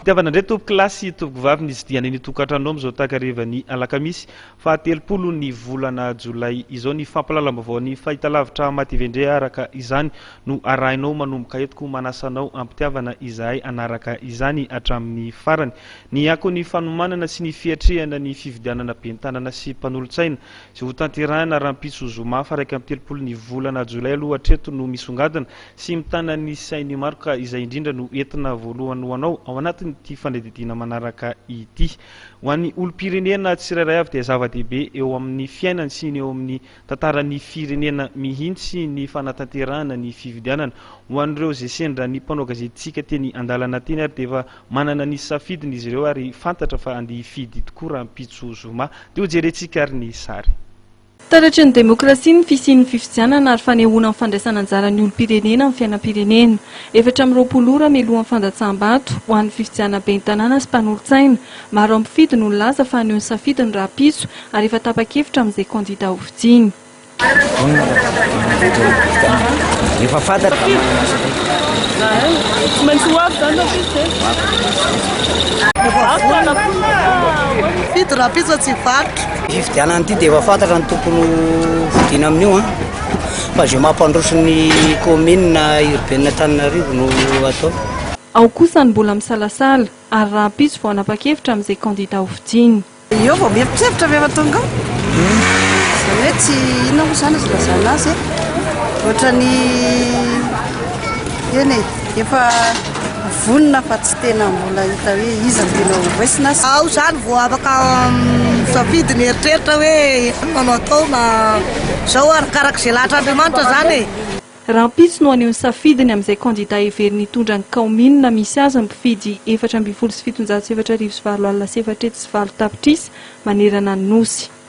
Tiavana ndray tompoko kilasy tompoko vavy nisy diany ny tokantrano zao takariva ny alakamisy fa 30 ny volana jolay izao ny fampalalam-baovao ny fahitalavitra mativendre araka izany no arahinao manomboka etiko manasanao ampitiavana izahay anaraka izany hatramin'ny farany ny ako ny fanomanana sy ny fiatrehana ny fividianana bentanana sy mpanolontsaina sy ho tanterahana rampitso zoma fa 30 ny volana jolay aloha hatreto no misongadina sy mitana ny sainy maro ka izay indrindra no entina voalohany ho anao ao anatiny ty fanedidina manaraka ity ho an'ny olom-pirenena tsirairay avy dia zava-dehibe eo amin'ny fiainany sy ny eo amin'ny tantaran'ny firenena mihintsy ny fanatanterahana ny fividianana ho an'ireo zay sendra ny mpanao gazetitsika teny andalana teny ary dia efa manana ny safidiny izy ireo ary fantatra fa andeha hifidy tokoa rampitso zoma dia ho jerentsika ary ny sary. Taratry ny demokrasia ny fisian'ny fifidianana ary fanehoana amin'ny fandraisana anjaran'ny olom-pirenena amin'ny fiainam-pirenena. 720 ora mialohan'ny fandatsaham-bato ho an'ny fifidiana bentanana sy mpanolontsaina. Maro ampifidy no laza fa aneo ny safidiny rahampitso ary efa tapa-kevitra amin'izay kandida ho vidiny. Efa fantatra fito rahampitso tsy varotra. Fifidianana ity dia efa fantatra ny tokony vidina amin'io fa zay mampandroso ny commune urbaine Antananarivo no atao. Ao kosa ny mbola misalasala ary rahampitso vao hanapa-kevitra amin'izay kandida ho vidiny. Io vao mieritreritra rehefa tonga ao. Izany hoe tsy inona moa izany azy lazana azy ohatrany eny efa vonona fa tsy tena mbola hita hoe iza tena hovaisina ao izany vao afaka safidiny eritreritra hoe manao atao na zao arakaraka izay lahatra zany e. Rahampitso no aneho ny safidiny amin'izay kandida heveriny hitondra ny commune misy azy mpifidy 427,704 alina 7 tapitrisa manerana ny nosy.